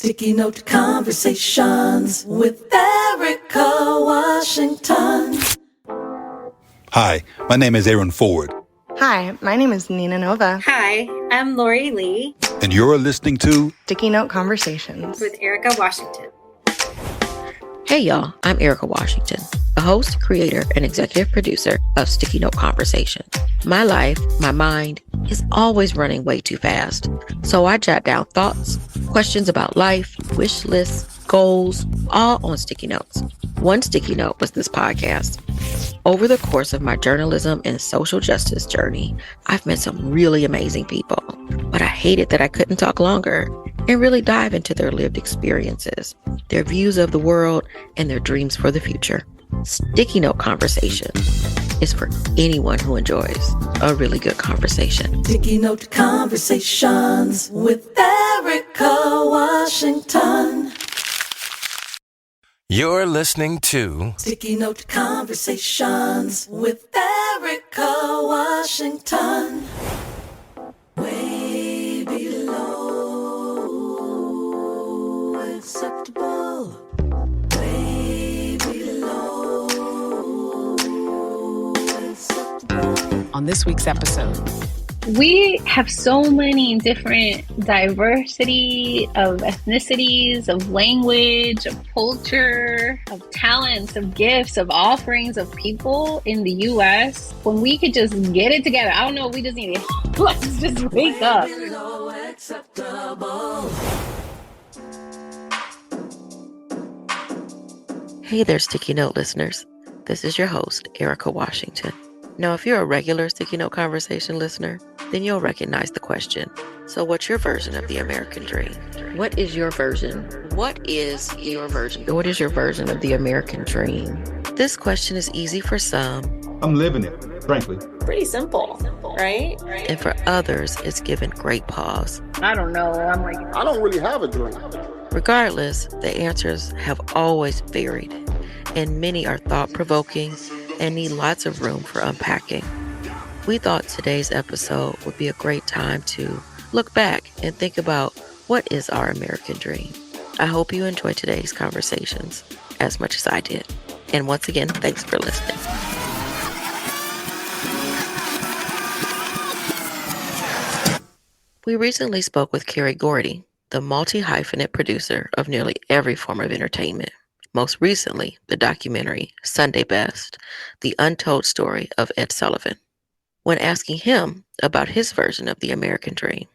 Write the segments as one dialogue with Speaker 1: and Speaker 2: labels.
Speaker 1: Sticky Note Conversations with Erika Washington.
Speaker 2: Hi, my name is Aaron Ford.
Speaker 3: Hi, my name is Nina Nova.
Speaker 4: Hi, I'm Lori Lee.
Speaker 2: And you're listening to
Speaker 3: Sticky Note Conversations
Speaker 4: with Erika Washington.
Speaker 5: Hey y'all, I'm Erika Washington, a host, creator, and executive producer of Sticky Note Conversations. My life, my mind, is always running way too fast. So I jot down thoughts, questions about life, wish lists, goals, all on sticky notes. One sticky note was this podcast. Over the course of my journalism and social justice journey, I've met some really amazing people, but I hated that I couldn't talk longer and really dive into their lived experiences, their views of the world, and their dreams for the future. Sticky Note Conversation is for anyone who enjoys a really good conversation.
Speaker 1: Sticky Note Conversations with Erika Washington.
Speaker 6: You're listening to
Speaker 1: Sticky Note Conversations with Erika Washington. Way below acceptable. Way below acceptable.
Speaker 7: On this week's episode,
Speaker 8: we have so many different diversity of ethnicities, of language, of culture, of talents, of gifts, of offerings, of people in the U.S. When we could just get it together, I don't know, we just need to, let's just wake up.
Speaker 5: Hey there, Sticky Note listeners. This is your host, Erika Washington. Now, if you're a regular Sticky Note Conversation listener, then you'll recognize the question. So what's your version of the American dream? What is your version? What is your version? What is your version of the American dream? This question is easy for some.
Speaker 9: I'm living it, frankly.
Speaker 4: Pretty simple, right?
Speaker 5: And for others, it's given great pause.
Speaker 8: I don't know. I'm like,
Speaker 10: I don't really have a dream.
Speaker 5: Regardless, the answers have always varied, and many are thought-provoking and need lots of room for unpacking. We thought today's episode would be a great time to look back and think about what is our American dream. I hope you enjoyed today's conversations as much as I did. And once again, thanks for listening. We recently spoke with Carrie Gordy, the multi-hyphenate producer of nearly every form of entertainment. Most recently, the documentary Sunday Best, the untold story of Ed Sullivan. When asking him about his version of the American dream,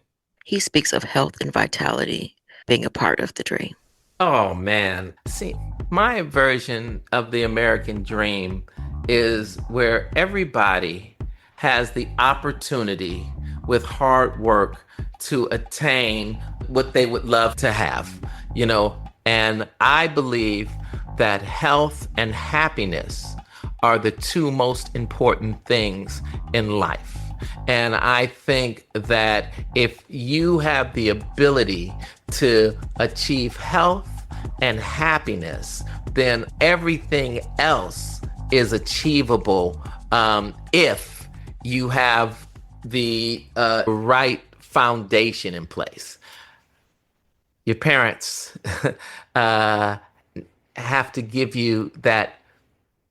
Speaker 5: he speaks of health and vitality being a part of the dream.
Speaker 11: Oh, man. See, my version of the American dream is where everybody has the opportunity with hard work to attain what they would love to have, and I believe that health and happiness are the two most important things in life. And I think that if you have the ability to achieve health and happiness, then everything else is achievable if you have the right foundation in place. Your parents have to give you that,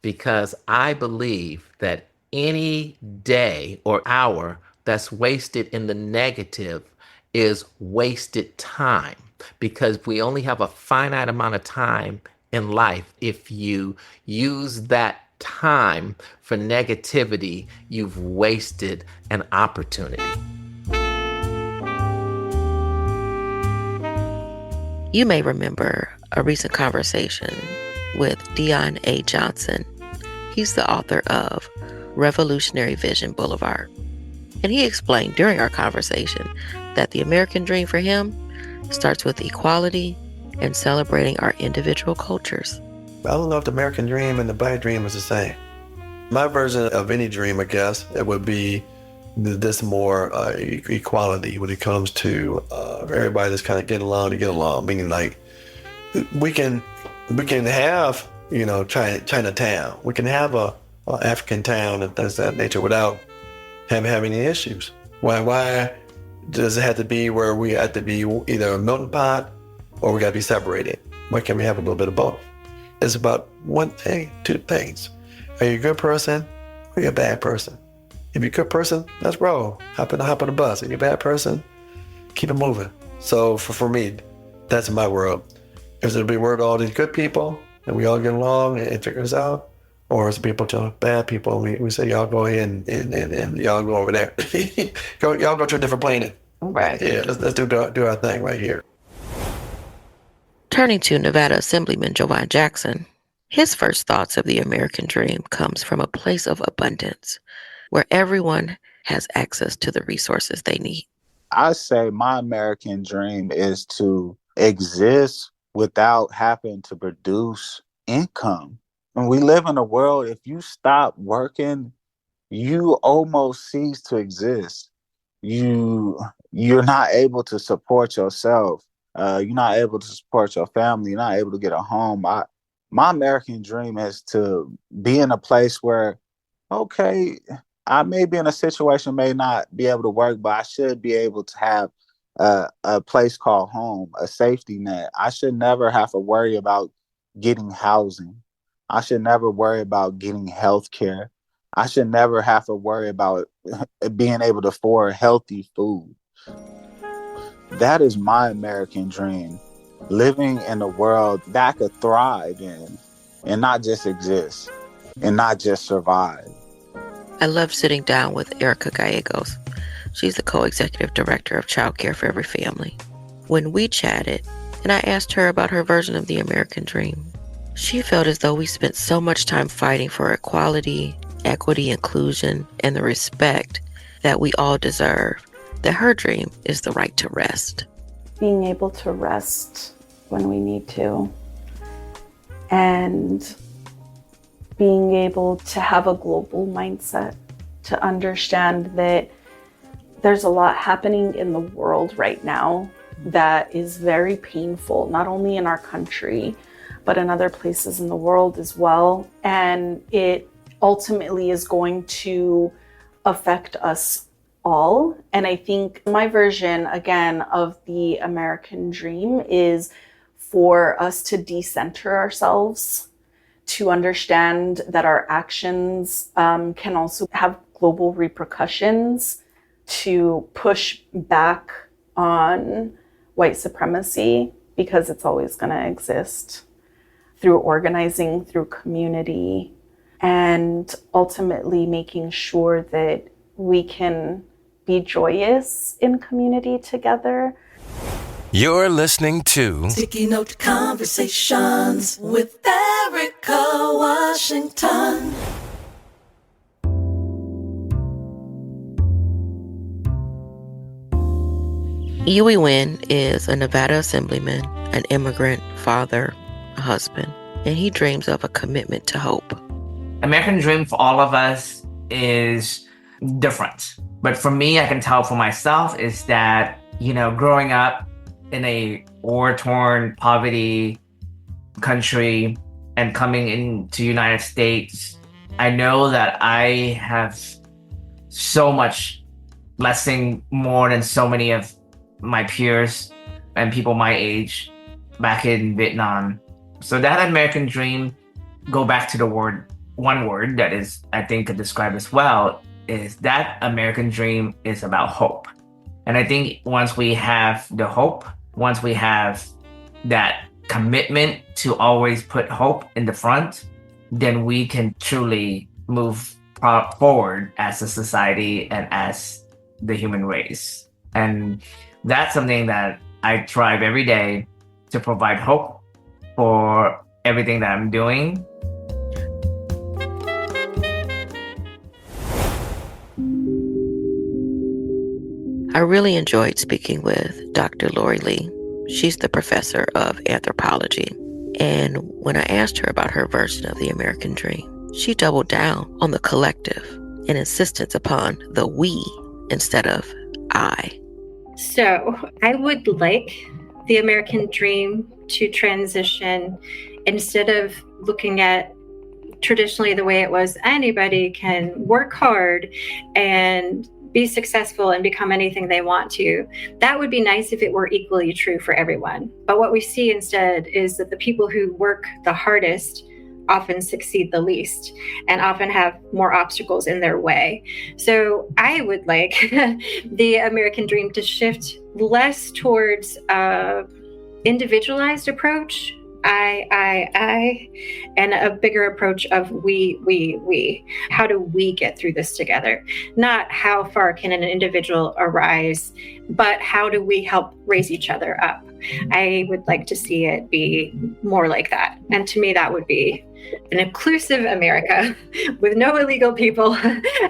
Speaker 11: because I believe that any day or hour that's wasted in the negative is wasted time, because we only have a finite amount of time in life. If you use that time for negativity, you've wasted an opportunity.
Speaker 5: You may remember a recent conversation with Dion A. Johnson. He's the author of Revolutionary Vision Boulevard. And he explained during our conversation that the American dream for him starts with equality and celebrating our individual cultures.
Speaker 12: I don't know if the American dream and the Black dream is the same. My version of any dream, I guess, it would be this more equality when it comes to everybody just kind of get along, meaning like we can have, Chinatown. We can have a African town and things of that nature without having any issues. Why does it have to be where we have to be either a melting pot or we got to be separated? Why can't we have a little bit of both? It's about one thing, two things. Are you a good person or are you a bad person? If you're a good person, let's roll. Hop on the bus. If you're a bad person, keep it moving. So for me, that's my world. Is it to be a world of all these good people and we all get along and figure this out? Or is it people to bad people? We say, y'all go in and y'all go over there. Y'all go to a different planet.
Speaker 5: Right.
Speaker 12: Yeah, let's do our thing right here.
Speaker 5: Turning to Nevada Assemblyman Jovan Jackson, his first thoughts of the American dream comes from a place of abundance, where everyone has access to the resources they need.
Speaker 6: I say my American dream is to exist without having to produce income. When we live in a world, if you stop working, you almost cease to exist. You're not able to support yourself. You're not able to support your family. You're not able to get a home. My American dream is to be in a place where, okay, I may be in a situation, may not be able to work, but I should be able to have a place called home, a safety net. I should never have to worry about getting housing. I should never worry about getting health care. I should never have to worry about being able to afford healthy food. That is my American dream. Living in a world that I could thrive in and not just exist and not just survive.
Speaker 5: I love sitting down with Erika Gallegos. She's the co-executive director of Child Care for Every Family. When we chatted, and I asked her about her version of the American dream, she felt as though we spent so much time fighting for equality, equity, inclusion, and the respect that we all deserve, that her dream is the right to rest.
Speaker 7: Being able to rest when we need to, and being able to have a global mindset, to understand that there's a lot happening in the world right now that is very painful, not only in our country, but in other places in the world as well. And it ultimately is going to affect us all. And I think my version, again, of the American dream is for us to decenter ourselves, to understand that our actions can also have global repercussions, to push back on white supremacy, because it's always going to exist, through organizing, through community, and ultimately making sure that we can be joyous in community together.
Speaker 10: You're listening to
Speaker 1: Sticky Note Conversations with Erika Washington.
Speaker 5: Huey Wynn is a Nevada Assemblyman, an immigrant, father, a husband, and he dreams of a commitment to hope.
Speaker 13: American dream for all of us is different. But for me, I can tell for myself is that, growing up in a war-torn poverty country and coming into the United States, I know that I have so much blessing more than so many of my peers and people my age back in Vietnam. So that American dream, go back to the one word that is, I think, could describe as well, is that American dream is about hope. And I think once we have the hope, once we have that commitment to always put hope in the front, then we can truly move forward as a society and as the human race. And that's something that I strive every day to provide hope for everything that I'm doing.
Speaker 5: I really enjoyed speaking with Dr. Lori Lee. She's the professor of anthropology. And when I asked her about her version of the American dream, she doubled down on the collective and insistence upon the we instead of I.
Speaker 4: So I would like the American dream to transition, instead of looking at traditionally the way it was, anybody can work hard and be successful and become anything they want to. That would be nice if it were equally true for everyone. But what we see instead is that the people who work the hardest often succeed the least and often have more obstacles in their way. So I would like the American dream to shift less towards individualized approach, I, and a bigger approach of we. How do we get through this together? Not how far can an individual arise, but how do we help raise each other up? I would like to see it be more like that. And to me, that would be an inclusive America with no illegal people,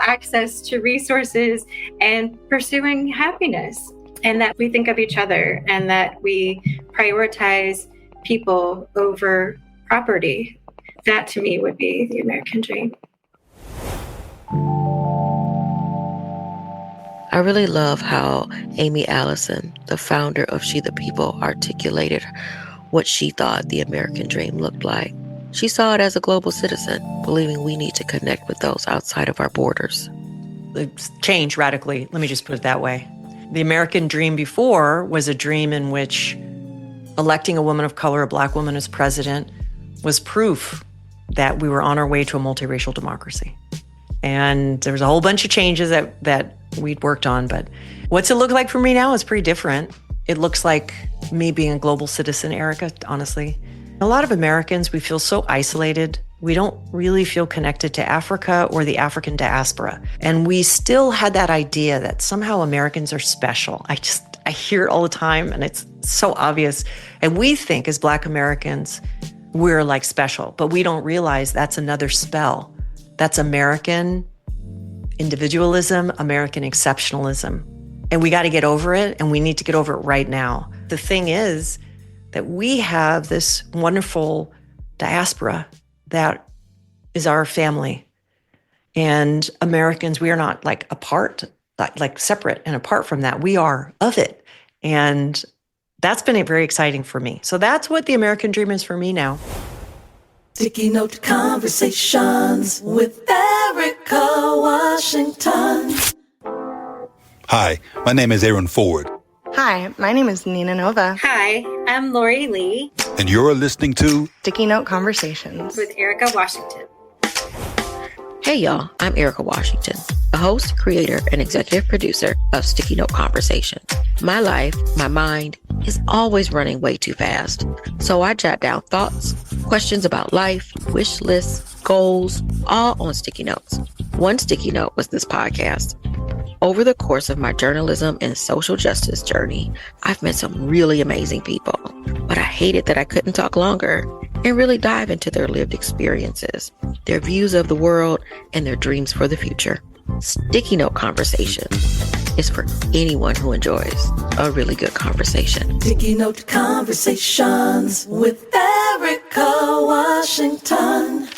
Speaker 4: access to resources, and pursuing happiness. And that we think of each other and that we prioritize people over property. That to me would be the American dream.
Speaker 5: I really love how Amy Allison, the founder of She the People, articulated what she thought the American dream looked like. She saw it as a global citizen, believing we need to connect with those outside of our borders.
Speaker 14: It's changed radically, let me just put it that way. The American dream before was a dream in which electing a woman of color, a Black woman as president, was proof that we were on our way to a multiracial democracy. And there was a whole bunch of changes that we'd worked on, but what's it look like for me now is pretty different. It looks like me being a global citizen, Erika, honestly. A lot of Americans, we feel so isolated. We don't really feel connected to Africa or the African diaspora. And we still had that idea that somehow Americans are special. I hear it all the time, and it's so obvious. And we think as Black Americans, we're like special, but we don't realize that's another spell. That's American individualism, American exceptionalism. And we got to get over it, and we need to get over it right now. The thing is that we have this wonderful diaspora that is our family. And Americans, we are not like apart, like separate and apart from that. We are of it. And that's been very exciting for me. So that's what the American dream is for me now.
Speaker 1: Sticky Note Conversations with Erika Washington.
Speaker 2: Hi, my name is Aaron Ford.
Speaker 3: Hi, my name is Nina Nova.
Speaker 4: Hi, I'm Lori Lee.
Speaker 2: And you're listening to
Speaker 3: Sticky Note Conversations
Speaker 4: with Erika Washington.
Speaker 5: Hey y'all, I'm Erika Washington, the host, creator, and executive producer of Sticky Note Conversations. My life, my mind, is always running way too fast. So I jot down thoughts, questions about life, wish lists, goals, all on sticky notes. One sticky note was this podcast. Over the course of my journalism and social justice journey, I've met some really amazing people, but I hated that I couldn't talk longer and really dive into their lived experiences, their views of the world, and their dreams for the future. Sticky Note Conversation is for anyone who enjoys a really good conversation.
Speaker 1: Sticky Note Conversations with Erika Washington.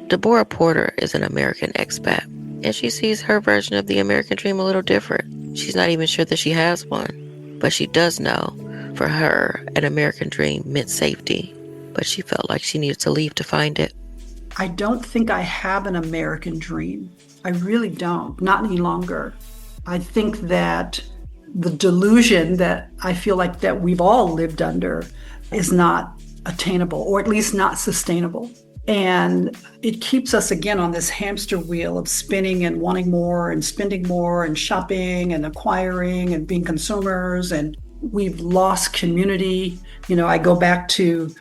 Speaker 5: Deborah Porter is an American expat, and she sees her version of the American dream a little different. She's not even sure that she has one, but she does know for her, an American dream meant safety, but she felt like she needed to leave to find it.
Speaker 15: I don't think I have an American dream. I really don't, not any longer. I think that the delusion that I feel like that we've all lived under is not attainable, or at least not sustainable. And it keeps us again on this hamster wheel of spinning and wanting more and spending more and shopping and acquiring and being consumers. And we've lost community. You know, I go back to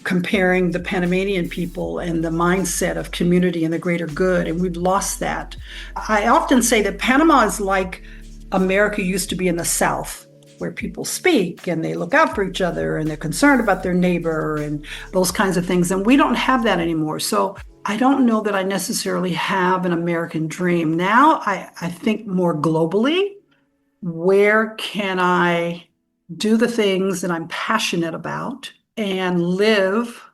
Speaker 15: comparing the Panamanian people and the mindset of community and the greater good, and we've lost that. I often say that Panama is like America used to be in the South, where people speak and they look out for each other and they're concerned about their neighbor and those kinds of things. And we don't have that anymore. So I don't know that I necessarily have an American dream. Now I think more globally, where can I do the things that I'm passionate about and live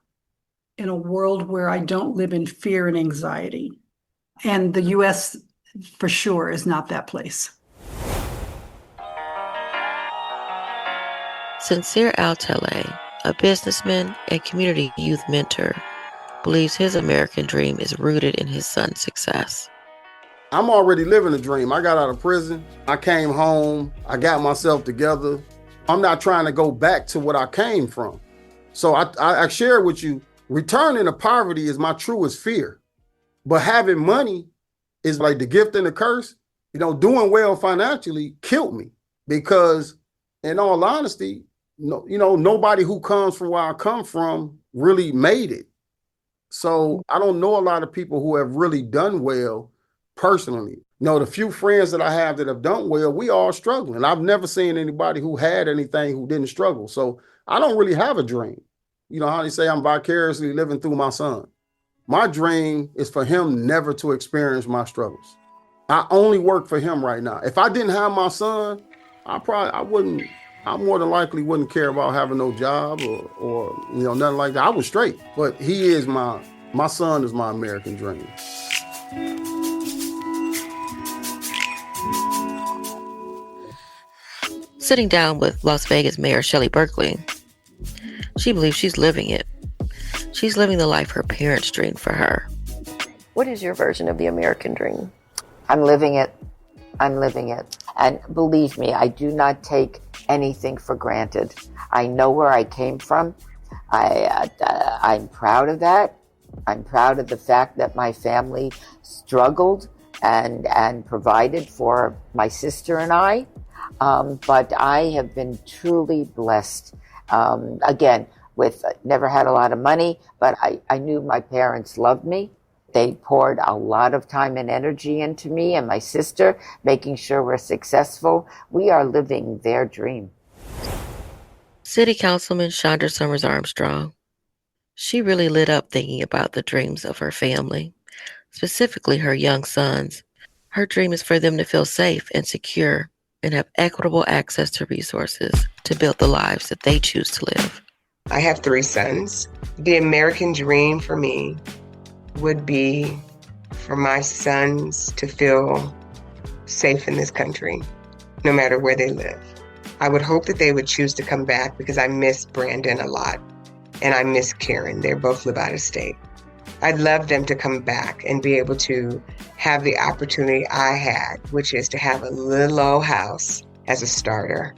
Speaker 15: in a world where I don't live in fear and anxiety? And the US for sure is not that place.
Speaker 5: Sincere Altele, a businessman and community youth mentor, believes his American dream is rooted in his son's success.
Speaker 16: I'm already living a dream. I got out of prison. I came home. I got myself together. I'm not trying to go back to what I came from. So I share with you, returning to poverty is my truest fear. But having money is like the gift and the curse. Doing well financially killed me because, in all honesty, nobody who comes from where I come from really made it. So I don't know a lot of people who have really done well personally. The few friends that I have that have done well, we all struggling. I've never seen anybody who had anything who didn't struggle. So I don't really have a dream. You know how they say I'm vicariously living through my son. My dream is for him never to experience my struggles. I only work for him right now. If I didn't have my son, I more than likely wouldn't care about having no job or nothing like that. I was straight, but my son is my American dream.
Speaker 5: Sitting down with Las Vegas Mayor Shelley Berkeley, she believes she's living it. She's living the life her parents dreamed for her. What is your version of the American dream?
Speaker 17: I'm living it. I'm living it. And believe me, I do not take anything for granted. I know where I came from. I'm proud of that. I'm proud of the fact that my family struggled and provided for my sister and I. But I have been truly blessed. Again, with never had a lot of money, but I knew my parents loved me. They poured a lot of time and energy into me and my sister, making sure we're successful. We are living their dream.
Speaker 5: City Councilman Chandra Summers Armstrong. She really lit up thinking about the dreams of her family, specifically her young sons. Her dream is for them to feel safe and secure and have equitable access to resources to build the lives that they choose to live.
Speaker 18: I have 3 sons. The American dream for me would be for my sons to feel safe in this country, no matter where they live. I would hope that they would choose to come back because I miss Brandon a lot and I miss Karen. They both live out of state. I'd love them to come back and be able to have the opportunity I had, which is to have a little old house as a starter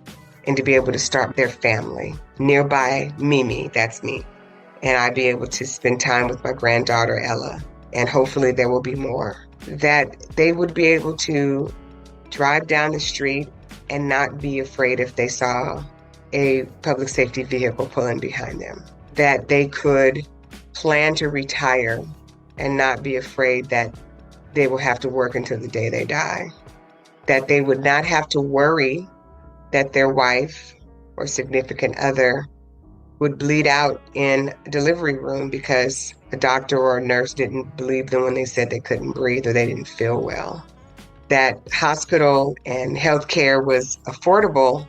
Speaker 18: and to be able to start their family nearby Mimi, that's me. And I'd be able to spend time with my granddaughter, Ella, and hopefully there will be more. That they would be able to drive down the street and not be afraid if they saw a public safety vehicle pulling behind them. That they could plan to retire and not be afraid that they will have to work until the day they die. That they would not have to worry that their wife or significant other would bleed out in a delivery room because a doctor or a nurse didn't believe them when they said they couldn't breathe or they didn't feel well. That hospital and healthcare was affordable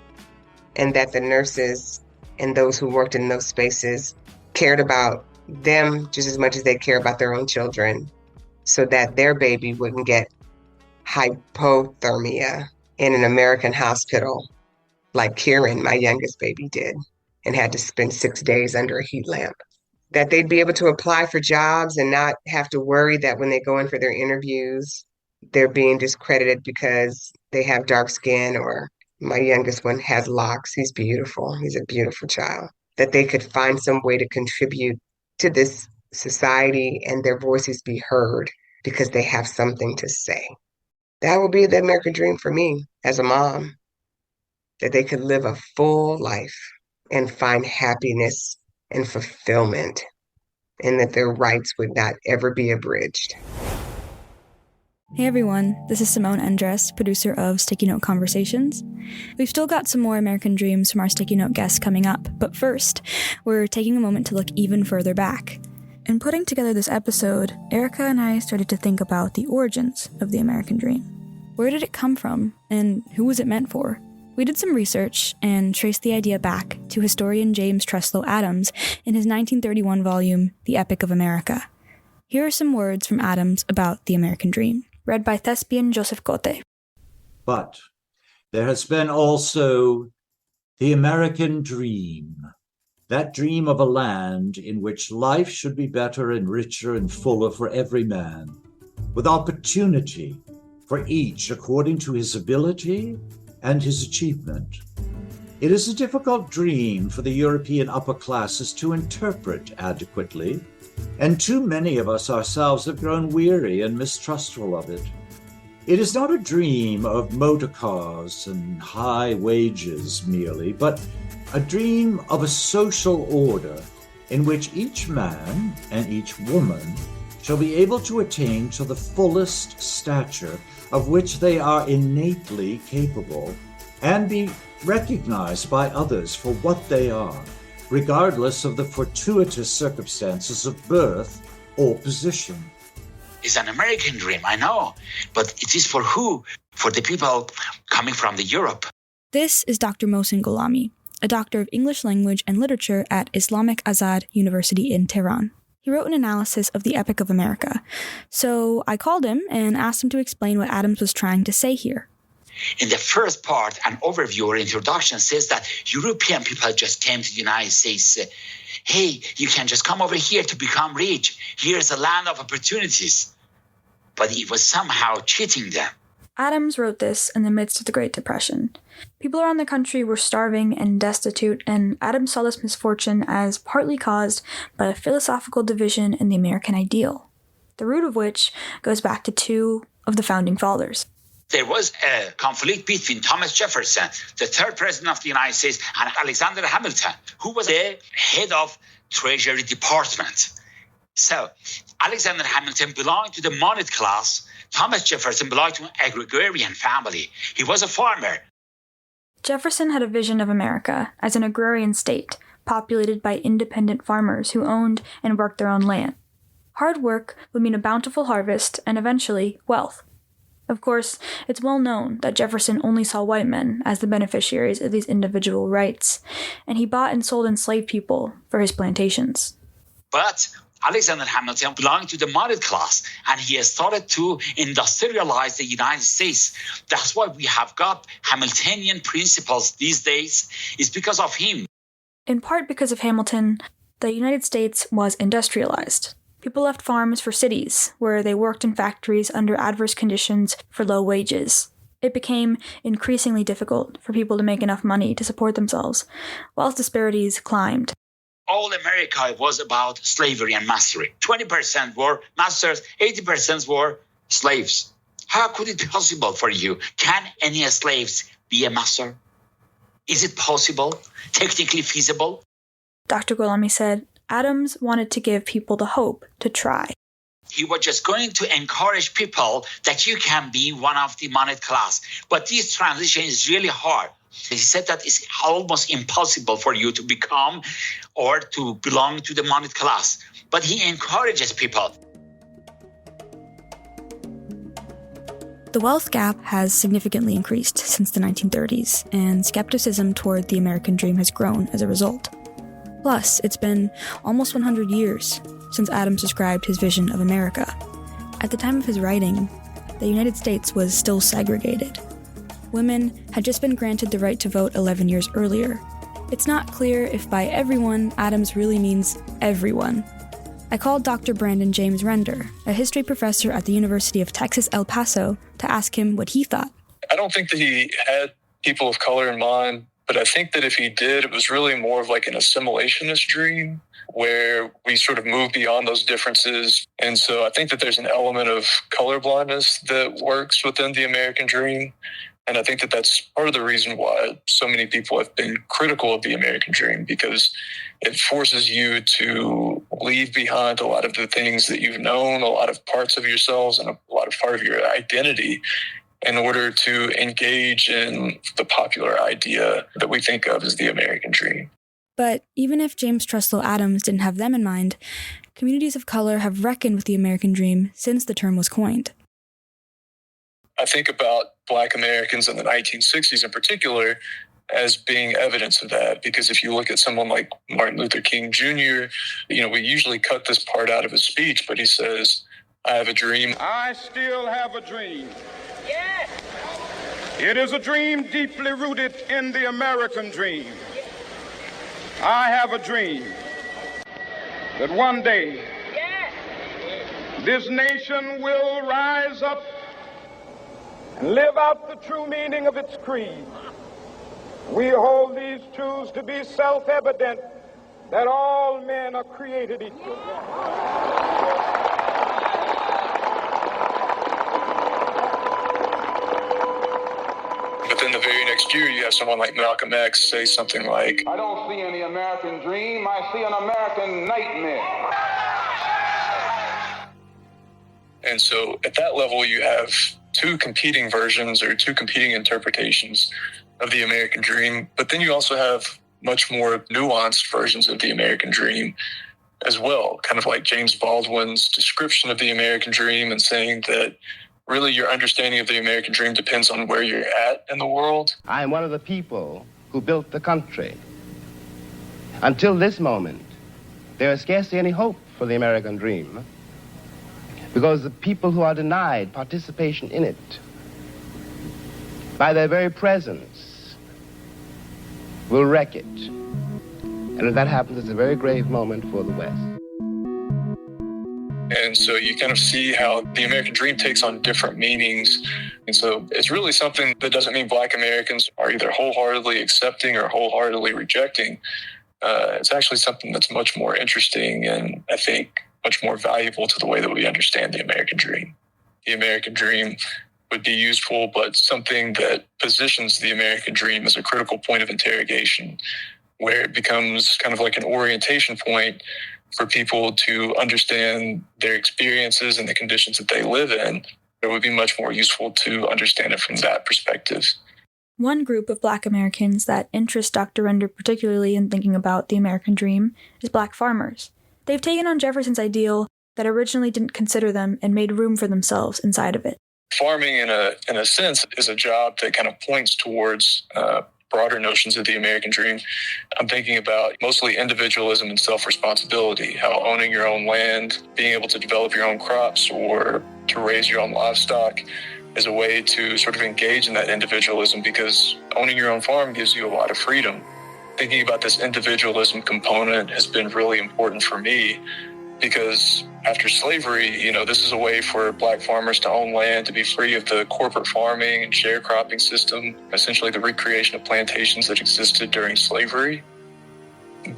Speaker 18: and that the nurses and those who worked in those spaces cared about them just as much as they care about their own children so that their baby wouldn't get hypothermia in an American hospital like Kieran, my youngest baby, did and had to spend 6 days under a heat lamp. That they'd be able to apply for jobs and not have to worry that when they go in for their interviews, they're being discredited because they have dark skin or my youngest one has locks. He's beautiful. He's a beautiful child. That they could find some way to contribute to this society and their voices be heard because they have something to say. That would be the American dream for me as a mom, that they could live a full life and find happiness and fulfillment and that their rights would not ever be abridged.
Speaker 19: Hey everyone, this is Simone Endres, producer of Sticky Note Conversations. We've still got some more American dreams from our Sticky Note guests coming up, but first, we're taking a moment to look even further back. In putting together this episode, Erika and I started to think about the origins of the American dream. Where did it come from, and who was it meant for? We did some research and traced the idea back to historian James Truslow Adams in his 1931 volume, The Epic of America. Here are some words from Adams about the American dream, read by thespian Joseph Cote.
Speaker 20: But there has been also the American dream that dream of a land in which life should be better and richer and fuller for every man, with opportunity for each according to his ability and his achievement. It is a difficult dream for the European upper classes to interpret adequately, and too many of us ourselves have grown weary and mistrustful of it. It is not a dream of motor cars and high wages merely, but a dream of a social order in which each man and each woman shall be able to attain to the fullest stature of which they are innately capable and be recognized by others for what they are, regardless of the fortuitous circumstances of birth or position.
Speaker 21: It's an American dream, I know, but it is for who? For the people coming from the Europe.
Speaker 19: This is Dr. Mohsen Gholami, a doctor of English language and literature at Islamic Azad University in Tehran. He wrote an analysis of the Epic of America, so I called him and asked him to explain what Adams was trying to say here.
Speaker 21: In the first part, an overview or introduction says that European people just came to the United States. Hey, you can just come over here to become rich. Here's a land of opportunities. But it was somehow cheating them.
Speaker 19: Adams wrote this in the midst of the Great Depression. People around the country were starving and destitute, and Adams saw this misfortune as partly caused by a philosophical division in the American ideal, the root of which goes back to two of the founding fathers.
Speaker 21: There was a conflict between Thomas Jefferson, the third president of the United States, and Alexander Hamilton, who was the head of Treasury Department. So Alexander Hamilton belonged to the moneyed class. Thomas Jefferson belonged to an agrarian family. He was a farmer.
Speaker 19: Jefferson had a vision of America as an agrarian state, populated by independent farmers who owned and worked their own land. Hard work would mean a bountiful harvest and eventually wealth. Of course, it's well known that Jefferson only saw white men as the beneficiaries of these individual rights, and he bought and sold enslaved people for his plantations.
Speaker 21: But Alexander Hamilton belonged to the moneyed class, and he has started to industrialize the United States. That's why we have got Hamiltonian principles these days. It's because of him.
Speaker 19: In part because of Hamilton, the United States was industrialized. People left farms for cities, where they worked in factories under adverse conditions for low wages. It became increasingly difficult for people to make enough money to support themselves. Wealth disparities climbed.
Speaker 21: All America was about slavery and mastery. 20% were masters, 80% were slaves. How could it be possible for you? Can any slaves be a master? Is it possible? Technically feasible?
Speaker 19: Dr. Gholami said Adams wanted to give people the hope to try.
Speaker 21: He was just going to encourage people that you can be one of the moneyed class. But this transition is really hard. He said that it's almost impossible for you to become or to belong to the moneyed class. But he encourages people.
Speaker 19: The wealth gap has significantly increased since the 1930s, and skepticism toward the American dream has grown as a result. Plus, it's been almost 100 years since Adams described his vision of America. At the time of his writing, the United States was still segregated. Women had just been granted the right to vote 11 years earlier. It's not clear if by everyone, Adams really means everyone. I called Dr. Brandon James Render, a history professor at the University of Texas, El Paso, to ask him what he thought.
Speaker 22: I don't think that he had people of color in mind, but I think that if he did, it was really more of like an assimilationist dream where we sort of move beyond those differences. And so I think that there's an element of colorblindness that works within the American dream. And I think that that's part of the reason why so many people have been critical of the American dream, because it forces you to leave behind a lot of the things that you've known, a lot of parts of yourselves and a lot of part of your identity in order to engage in the popular idea that we think of as the American dream.
Speaker 19: But even if James Truslow Adams didn't have them in mind, communities of color have reckoned with the American dream since the term was coined.
Speaker 22: I think about Black Americans in the 1960s in particular as being evidence of that, because if you look at someone like Martin Luther King Jr., we usually cut this part out of his speech, but he says, "I have a dream."
Speaker 23: I still have a dream. Yes. It is a dream deeply rooted in the American dream. I have a dream that one day this nation will rise up and live out the true meaning of its creed. We hold these truths to be self-evident, that all men are created equal.
Speaker 22: But then the very next year, you have someone like Malcolm X say something like,
Speaker 23: I don't see any American dream, I see an American nightmare.
Speaker 22: And so at that level, you have two competing versions or two competing interpretations of the American dream. But then you also have much more nuanced versions of the American dream as well, kind of like James Baldwin's description of the American dream and saying that really your understanding of the American dream depends on where you're at in the world.
Speaker 8: I am one of the people who built the country. Until this moment, there is scarcely any hope for the American dream, because the people who are denied participation in it, by their very presence, will wreck it. And if that happens, it's a very grave moment for the West.
Speaker 22: And so you kind of see how the American dream takes on different meanings. And so it's really something that doesn't mean Black Americans are either wholeheartedly accepting or wholeheartedly rejecting. It's actually something that's much more interesting and I think much more valuable to the way that we understand the American dream. The American dream would be useful, but something that positions the American dream as a critical point of interrogation, where it becomes kind of like an orientation point for people to understand their experiences and the conditions that they live in. It would be much more useful to understand it from that perspective.
Speaker 19: One group of Black Americans that interests Dr. Render particularly in thinking about the American dream is Black farmers. They've taken on Jefferson's ideal that originally didn't consider them and made room for themselves inside of it.
Speaker 22: Farming, in a sense, is a job that kind of points towards broader notions of the American dream. I'm thinking about mostly individualism and self-responsibility, how owning your own land, being able to develop your own crops or to raise your own livestock is a way to sort of engage in that individualism, because owning your own farm gives you a lot of freedom. Thinking about this individualism component has been really important for me, because after slavery, this is a way for Black farmers to own land, to be free of the corporate farming and sharecropping system, essentially the recreation of plantations that existed during slavery.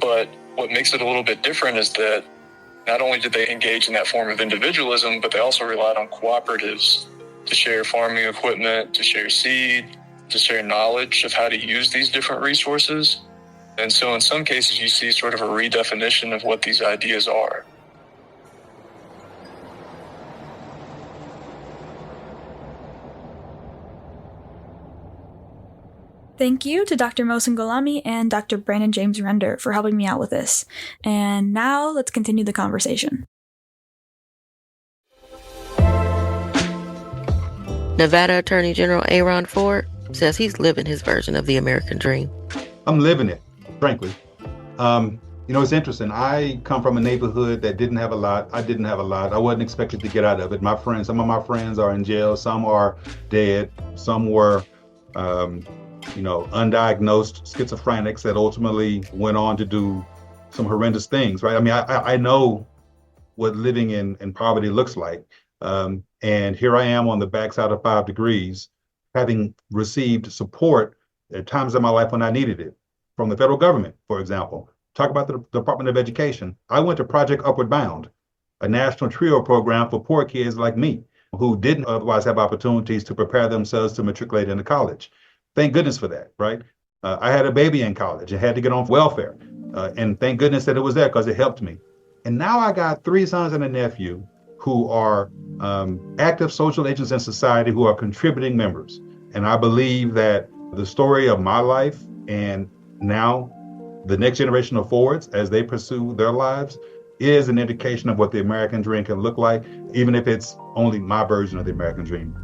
Speaker 22: But what makes it a little bit different is that not only did they engage in that form of individualism, but they also relied on cooperatives to share farming equipment, to share seed, to share knowledge of how to use these different resources. And so in some cases, you see sort of a redefinition of what these ideas are.
Speaker 19: Thank you to Dr. Mohsen Gholami and Dr. Brandon James Render for helping me out with this. And now let's continue the conversation.
Speaker 5: Nevada Attorney General Aaron Ford says he's living his version of the American dream.
Speaker 2: I'm living it, frankly. It's interesting. I come from a neighborhood that didn't have a lot. I didn't have a lot. I wasn't expected to get out of it. Some of my friends are in jail. Some are dead. Some were, undiagnosed schizophrenics that ultimately went on to do some horrendous things, right? I mean, I know what living in poverty looks like. And here I am on the backside of 5 degrees, having received support at times in my life when I needed it from the federal government, for example. Talk about the Department of Education. I went to Project Upward Bound, a national TRIO program for poor kids like me who didn't otherwise have opportunities to prepare themselves to matriculate into college. Thank goodness for that, right? I had a baby in college and had to get on welfare. And thank goodness that it was there because it helped me. And now I got 3 sons and a nephew who are active social agents in society who are contributing members. And I believe that the story of my life and now the next generation of Fords, as they pursue their lives, is an indication of what the American dream can look like, even if it's only my version of the American dream.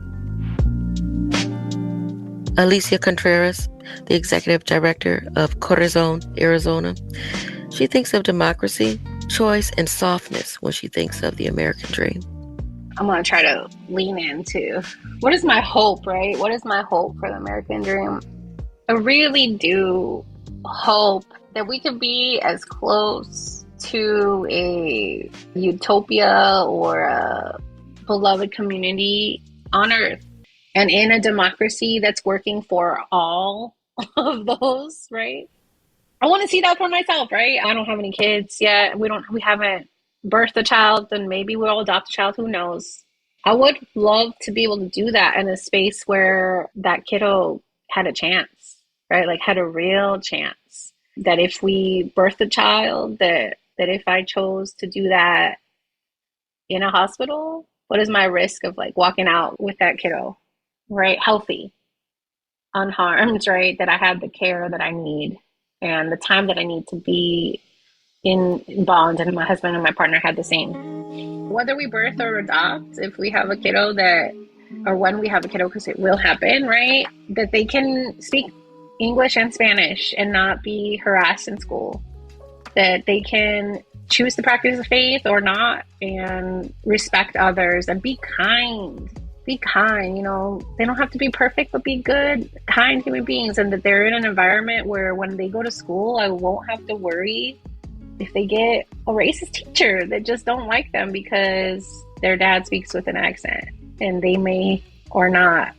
Speaker 5: Alicia Contreras, the executive director of Corazon, Arizona, she thinks of democracy, choice, and softness when she thinks of the American dream.
Speaker 9: I'm going to try to lean into what is my hope, right? What is my hope for the American dream? I really do hope that we can be as close to a utopia or a beloved community on earth and in a democracy that's working for all of those, right? I want to see that for myself, right? I don't have any kids yet. We haven't birthed a child, and maybe we'll adopt a child, who knows? I would love to be able to do that in a space where that kiddo had a chance, right? Like had a real chance. That if we birthed a child, that if I chose to do that in a hospital, what is my risk of like walking out with that kiddo, right? Healthy, unharmed, right? That I have the care that I need and the time that I need to be in bond, and my husband and my partner had the same. Whether we birth or adopt, if we have a kiddo or when we have a kiddo, because it will happen, right? That they can speak English and Spanish and not be harassed in school. That they can choose to practice faith or not and respect others and be kind. Be kind, they don't have to be perfect, but be good, kind human beings. And that they're in an environment where when they go to school, I won't have to worry if they get a racist teacher that just don't like them because their dad speaks with an accent and they may or not,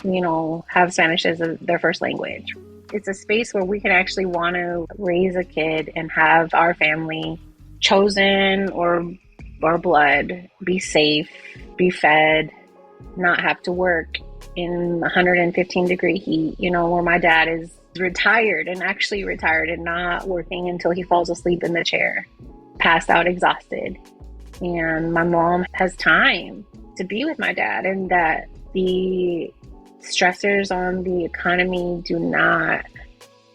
Speaker 9: have Spanish as their first language. It's a space where we can actually want to raise a kid and have our family chosen or blood be safe, be fed, not have to work in 115-degree heat, where my dad is retired and not working until he falls asleep in the chair, passed out, exhausted. And my mom has time to be with my dad, and that the stressors on the economy do not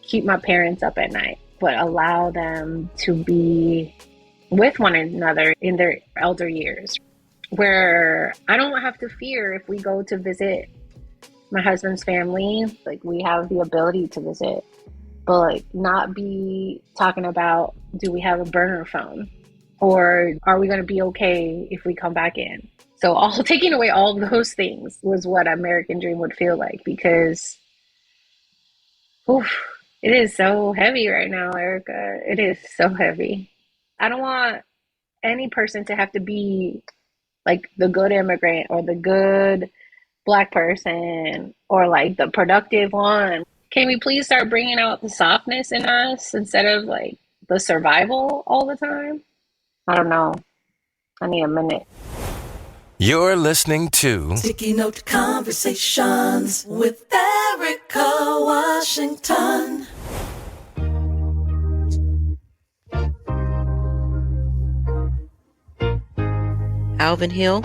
Speaker 9: keep my parents up at night, but allow them to be with one another in their elder years, where I don't have to fear if we go to visit my husband's family, like we have the ability to visit, but like not be talking about, do we have a burner phone? Or are we going to be okay if we come back in? So taking away all of those things was what American Dream would feel like, because it is so heavy right now, Erika. It is so heavy. I don't want any person to have to be like the good immigrant or the good Black person or like the productive one. Can we please start bringing out the softness in us instead of like the survival all the time? I don't know. I need a minute.
Speaker 10: You're listening to
Speaker 1: Sticky Note Conversations with Erika Washington.
Speaker 5: Alvin Hill,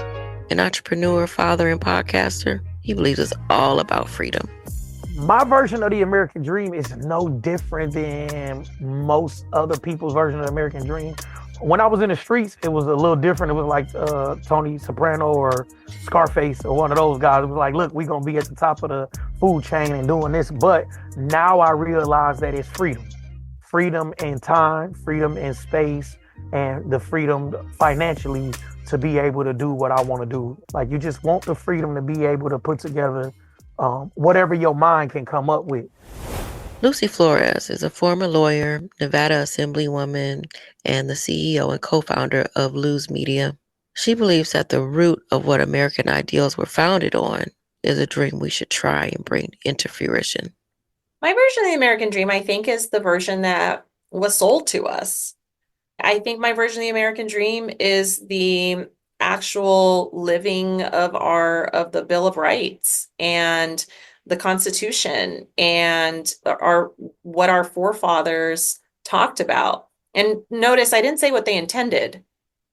Speaker 5: an entrepreneur, father, and podcaster, he believes it's all about freedom.
Speaker 6: My version of the American Dream is no different than most other people's version of the American Dream. When I was in the streets, it was a little different. It was like Tony Soprano or Scarface or one of those guys. It was like, look, we're going to be at the top of the food chain and doing this. But now I realize that it's freedom. Freedom in time, freedom in space, and the freedom financially to be able to do what I want to do. Like, you just want the freedom to be able to put together whatever your mind can come up with.
Speaker 5: Lucy Flores is a former lawyer, Nevada Assemblywoman, and the CEO and co-founder of Luz Media. She believes that the root of what American ideals were founded on is a dream we should try and bring into fruition.
Speaker 11: My version of the American Dream, I think, is the version that was sold to us. I think my version of the American Dream is the actual living of the Bill of Rights and the Constitution and what our forefathers talked about. And notice I didn't say what they intended,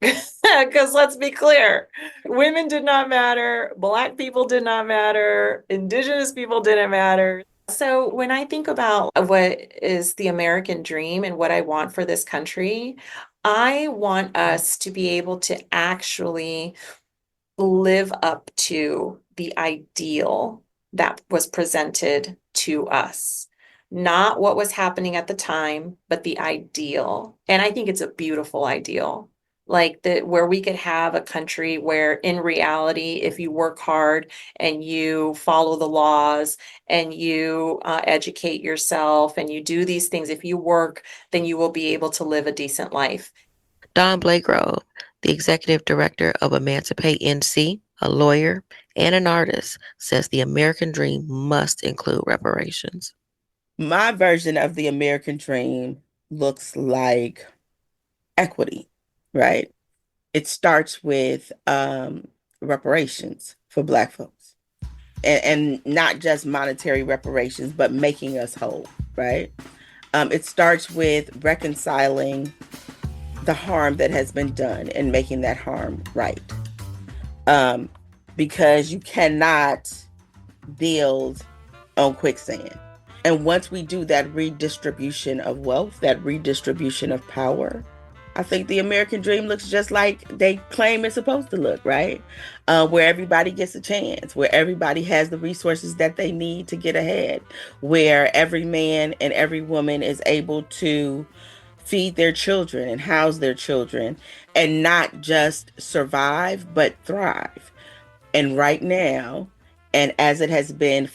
Speaker 11: because let's be clear, women did not matter, Black people did not matter, Indigenous people didn't matter. So when I think about what is the American dream and what I want for this country, I want us to be able to actually live up to the ideal that was presented to us. Not what was happening at the time, but the ideal. And I think it's a beautiful ideal. like where we could have a country where in reality, if you work hard and you follow the laws and you educate yourself and you do these things, if you work, then you will be able to live a decent life.
Speaker 5: Don Blagrove, the executive director of Emancipate NC, a lawyer and an artist, says the American dream must include reparations.
Speaker 7: My version of the American dream looks like equity, right? It starts with reparations for Black folks, and not just monetary reparations, but making us whole, right? It starts with reconciling the harm that has been done and making that harm right. Because you cannot build on quicksand. And once we do that redistribution of wealth, that redistribution of power, I think the American dream looks just like they claim it's supposed to look, right? Where everybody gets a chance, where everybody has the resources that they need to get ahead, where every man and every woman is able to feed their children and house their children and not just survive, but thrive. And right now, and as it has been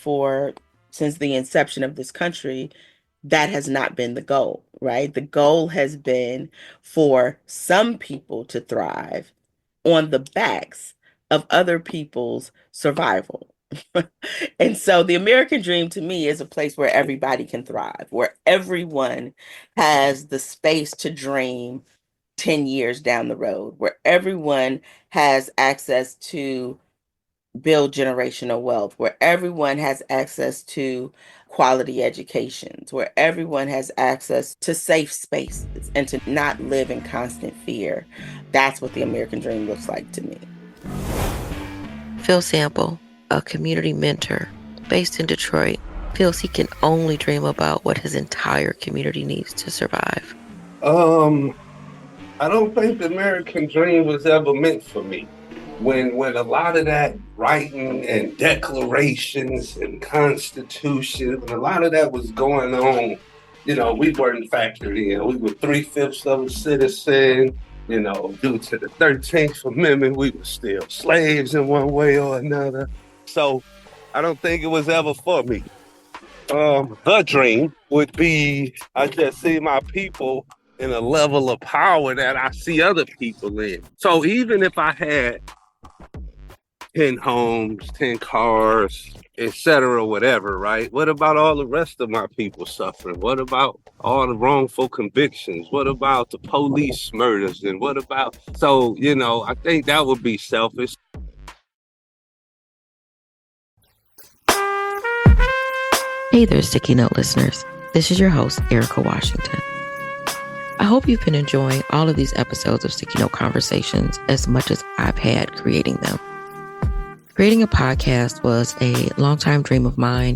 Speaker 7: since the inception of this country, that has not been the goal, right? The goal has been for some people to thrive on the backs of other people's survival. And so the American dream to me is a place where everybody can thrive, where everyone has the space to dream 10 years down the road, where everyone has access to build generational wealth, where everyone has access to quality educations, where everyone has access to safe spaces and to not live in constant fear. That's what the American dream looks like to me.
Speaker 5: Phil Sample, a community mentor based in Detroit, feels he can only dream about what his entire community needs to survive.
Speaker 12: I don't think the American dream was ever meant for me. When a lot of that writing and declarations and constitutions, and a lot of that was going on, we weren't factored in. We were 3/5 of a citizen, due to the 13th Amendment, we were still slaves in one way or another. So I don't think it was ever for me. The dream would be, I just see my people in a level of power that I see other people in. So even if I had 10 homes, 10 cars, etc., whatever, right? What about all the rest of my people suffering? What about all the wrongful convictions? What about the police murders? And what about, so, I think that would be selfish.
Speaker 5: Hey there, Sticky Note listeners. This is your host, Erika Washington. I hope you've been enjoying all of these episodes of Sticky Note Conversations as much as I've had creating them. Creating a podcast was a longtime dream of mine,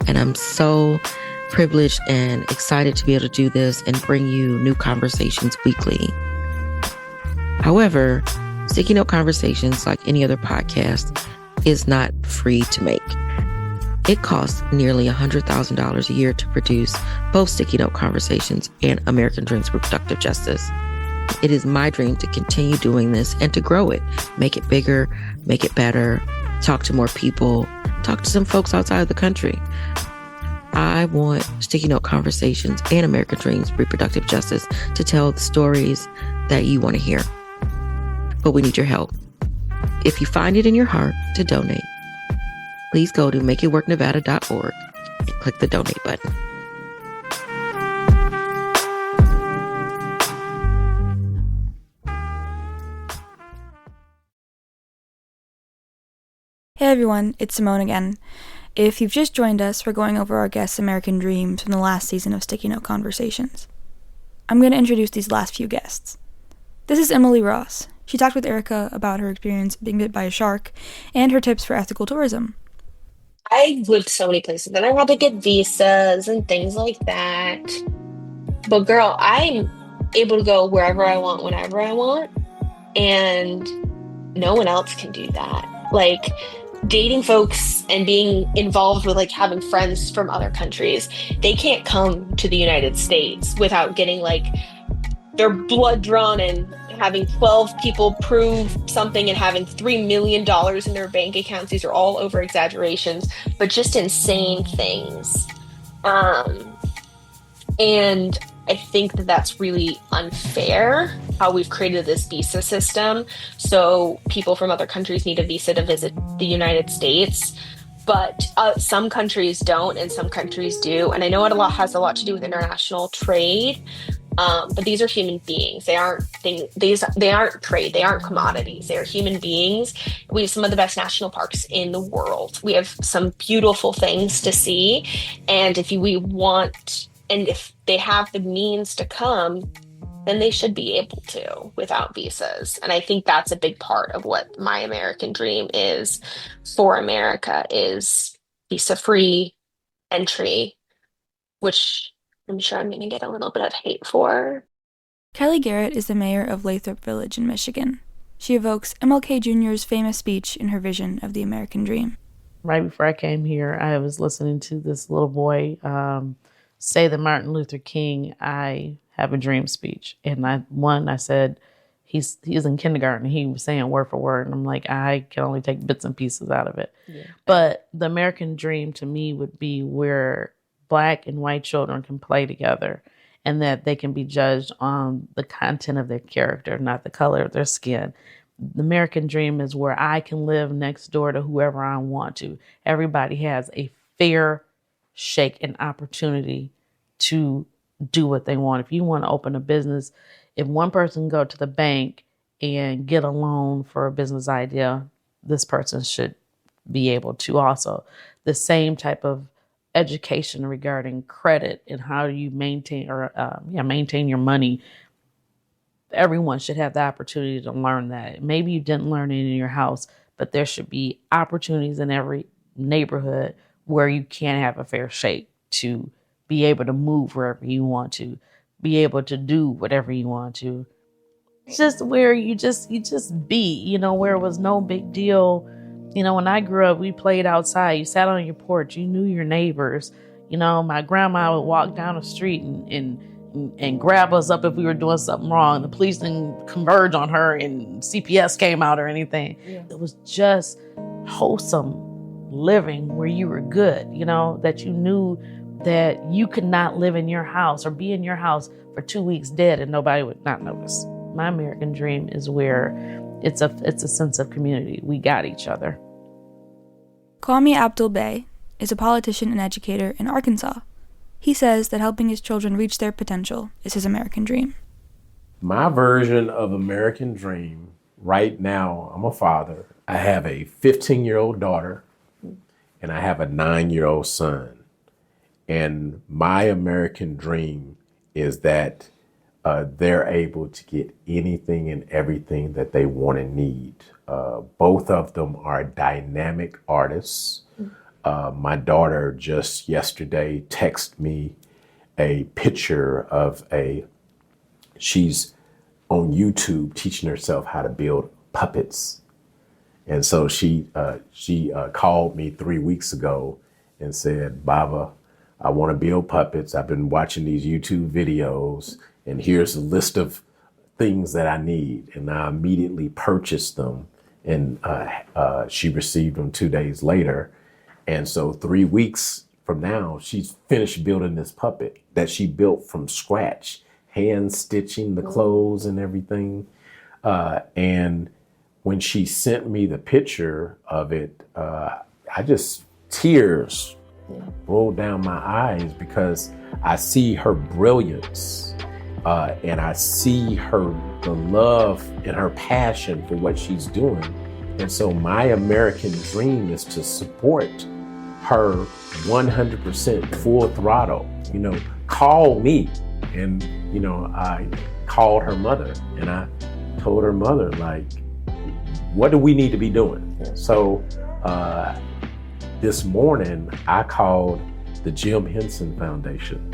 Speaker 5: and I'm so privileged and excited to be able to do this and bring you new conversations weekly. However, Sticky Note Conversations, like any other podcast, is not free to make. It costs nearly $100,000 a year to produce both Sticky Note Conversations and American Dreams Reproductive Justice. It is my dream to continue doing this and to grow it, make it bigger, make it better, talk to more people, talk to some folks outside of the country. I want Sticky Note Conversations and American Dreams Reproductive Justice to tell the stories that you want to hear. But we need your help. If you find it in your heart to donate, please go to makeitworknevada.org and click the donate button.
Speaker 19: Hey everyone, it's Simone again. If you've just joined us, we're going over our guests' American dreams from the last season of Sticky Note Conversations. I'm going to introduce these last few guests. This is Emily Ross. She talked with Erika about her experience being bit by a shark and her tips for ethical tourism.
Speaker 13: I lived so many places and I had to get visas and things like that. But girl, I'm able to go wherever I want, whenever I want. And no one else can do that. Like, dating folks and being involved with like having friends from other countries, they can't come to the United States without getting like their blood drawn and having 12 people prove something and having $3 million in their bank accounts. These are all over exaggerations, but just insane things. And I think that that's really unfair how we've created this visa system. So people from other countries need a visa to visit the United States, but some countries don't and some countries do. And I know it has a lot to do with international trade. But these are human beings. They aren't they aren't trade. They aren't commodities. They are human beings. We have some of the best national parks in the world. We have some beautiful things to see. And if they have the means to come, then they should be able to without visas. And I think that's a big part of what my American dream is for America, is visa-free entry, which I'm sure I'm going to get a little bit of hate for.
Speaker 19: Kelly Garrett is the mayor of Lathrop Village in Michigan. She evokes MLK Jr.'s famous speech in her vision of the American dream.
Speaker 3: Right before I came here, I was listening to this little boy say the Martin Luther King, "I have a dream" speech. And I said, he's in kindergarten. He was saying word for word. And I'm like, I can only take bits and pieces out of it. Yeah. But the American dream to me would be where Black and white children can play together and that they can be judged on the content of their character, not the color of their skin. The American dream is where I can live next door to whoever I want to. Everybody has a fair shake and opportunity to do what they want. If you want to open a business, if one person go to the bank and get a loan for a business idea, this person should be able to also. The same type of education regarding credit and how do you maintain your money. Everyone should have the opportunity to learn that. Maybe you didn't learn it in your house, but there should be opportunities in every neighborhood where you can have a fair shake to be able to move wherever you want to, be able to do whatever you want to. It's just where you just be, where it was no big deal. When I grew up, we played outside. You sat on your porch. You knew your neighbors. My grandma would walk down the street and grab us up if we were doing something wrong. The police didn't converge on her and CPS came out or anything. Yeah. It was just wholesome living where you were good, that you knew that you could not live in your house or be in your house for 2 weeks dead and nobody would not notice. My American dream is where it's a sense of community. We got each other.
Speaker 19: Kwame Abdul-Bey is a politician and educator in Arkansas. He says that helping his children reach their potential is his American dream.
Speaker 4: My version of American dream, right now, I'm a father. I have a 15-year-old daughter and I have a 9-year-old son. And my American dream is that they're able to get anything and everything that they want and need. Both of them are dynamic artists. My daughter just yesterday texted me a picture of she's on YouTube teaching herself how to build puppets. And so she called me 3 weeks ago and said, "Baba, I want to build puppets. I've been watching these YouTube videos and here's a list of things that I need." And I immediately purchased them and she received them 2 days later. And so 3 weeks from now, she's finished building this puppet that she built from scratch, hand stitching the clothes and everything. And when she sent me the picture of it, tears rolled down my eyes because I see her brilliance and I see the love and her passion for what she's doing. And so my American dream is to support her 100% full throttle. Call me. And, I called her mother and I told her mother, what do we need to be doing? So this morning I called the Jim Henson Foundation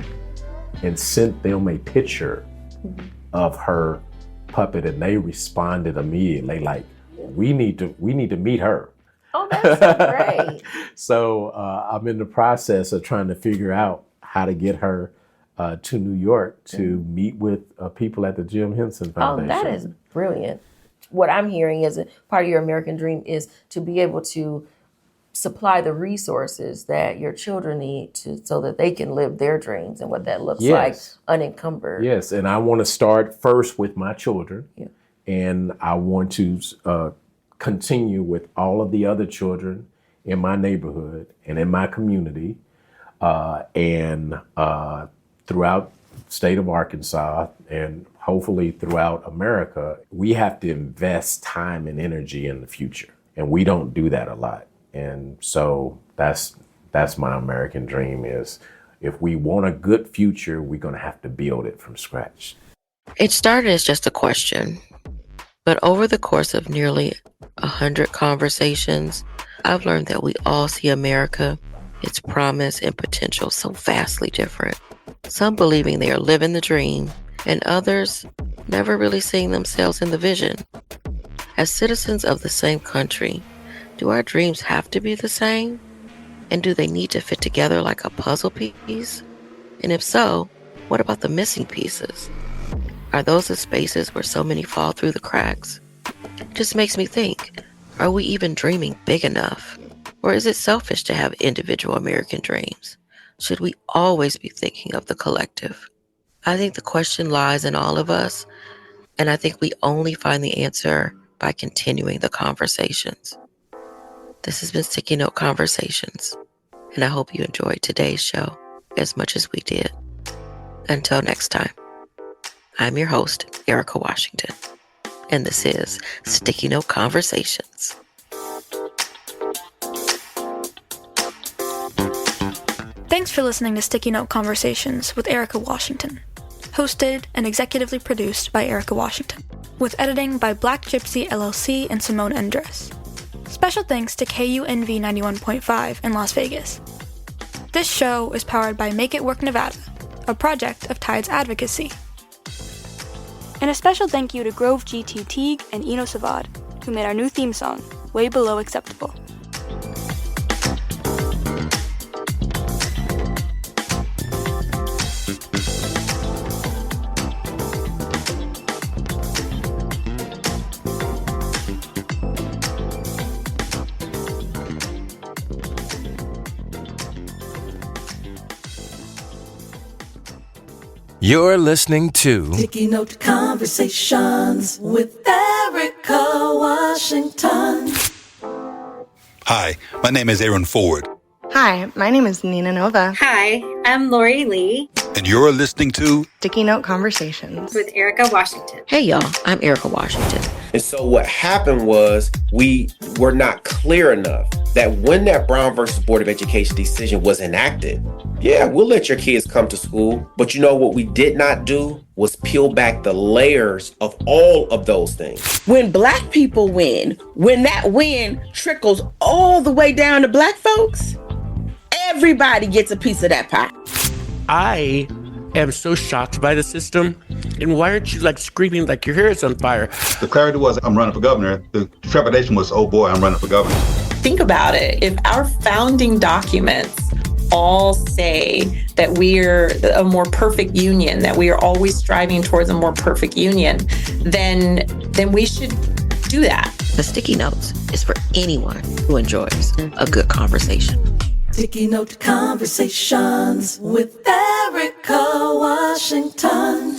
Speaker 4: and sent them a picture of her puppet and they responded immediately we need to meet her.
Speaker 5: Oh, that's so great.
Speaker 4: So I'm in the process of trying to figure out how to get her to New York to meet with people at the Jim Henson Foundation.
Speaker 5: Oh, that is brilliant. What I'm hearing is a part of your American dream is to be able to supply the resources that your children need so that they can live their dreams and what that looks like unencumbered.
Speaker 4: Yes, and I want to start first with my children, and I want to continue with all of the other children in my neighborhood and in my community, and throughout the state of Arkansas, and hopefully throughout America. We have to invest time and energy in the future, and we don't do that a lot. And so that's my American dream is, if we want a good future, we're going to have to build it from scratch.
Speaker 5: It started as just a question, but over the course of nearly 100 conversations, I've learned that we all see America, its promise and potential so vastly different. Some believing they are living the dream, and others never really seeing themselves in the vision. As citizens of the same country, do our dreams have to be the same? And do they need to fit together like a puzzle piece? And if so, what about the missing pieces? Are those the spaces where so many fall through the cracks? It just makes me think, are we even dreaming big enough? Or is it selfish to have individual American dreams? Should we always be thinking of the collective? I think the question lies in all of us, and I think we only find the answer by continuing the conversations. This has been Sticky Note Conversations, and I hope you enjoyed today's show as much as we did. Until next time, I'm your host, Erika Washington, and this is Sticky Note Conversations.
Speaker 19: Thanks for listening to Sticky Note Conversations with Erika Washington. Hosted and executively produced by Erika Washington, with editing by Black Gypsy LLC and Simone Endres. Special thanks to KUNV 91.5 in Las Vegas. This show is powered by Make It Work Nevada, a project of Tides Advocacy. And a special thank you to Grove GT Teague and Eno Savad, who made our new theme song, Way Below Acceptable.
Speaker 10: You're listening to
Speaker 1: Sticky Note Conversations with Erika Washington.
Speaker 14: Hi, my name is Aaron Ford.
Speaker 15: Hi, my name is Nina Nova.
Speaker 16: Hi, I'm Lori Lee.
Speaker 14: And you're listening to
Speaker 15: Sticky Note Conversations
Speaker 16: with Erika Washington.
Speaker 5: Hey y'all, I'm Erika Washington.
Speaker 24: And so what happened was we were not clear enough that when that Brown versus Board of Education decision was enacted, yeah, we'll let your kids come to school. But you know what we did not do was peel back the layers of all of those things.
Speaker 7: When Black people win, when that win trickles all the way down to Black folks, everybody gets a piece of that pie.
Speaker 25: I am so shocked by the system. And why aren't you screaming like your hair is on fire?
Speaker 2: The clarity was, I'm running for governor. The trepidation was, oh boy, I'm running for governor.
Speaker 11: Think about it. If our founding documents all say that we're a more perfect union, that we are always striving towards a more perfect union, then we should do that.
Speaker 5: The Sticky Notes is for anyone who enjoys a good conversation.
Speaker 1: Sticky Note Conversations with Erika Washington.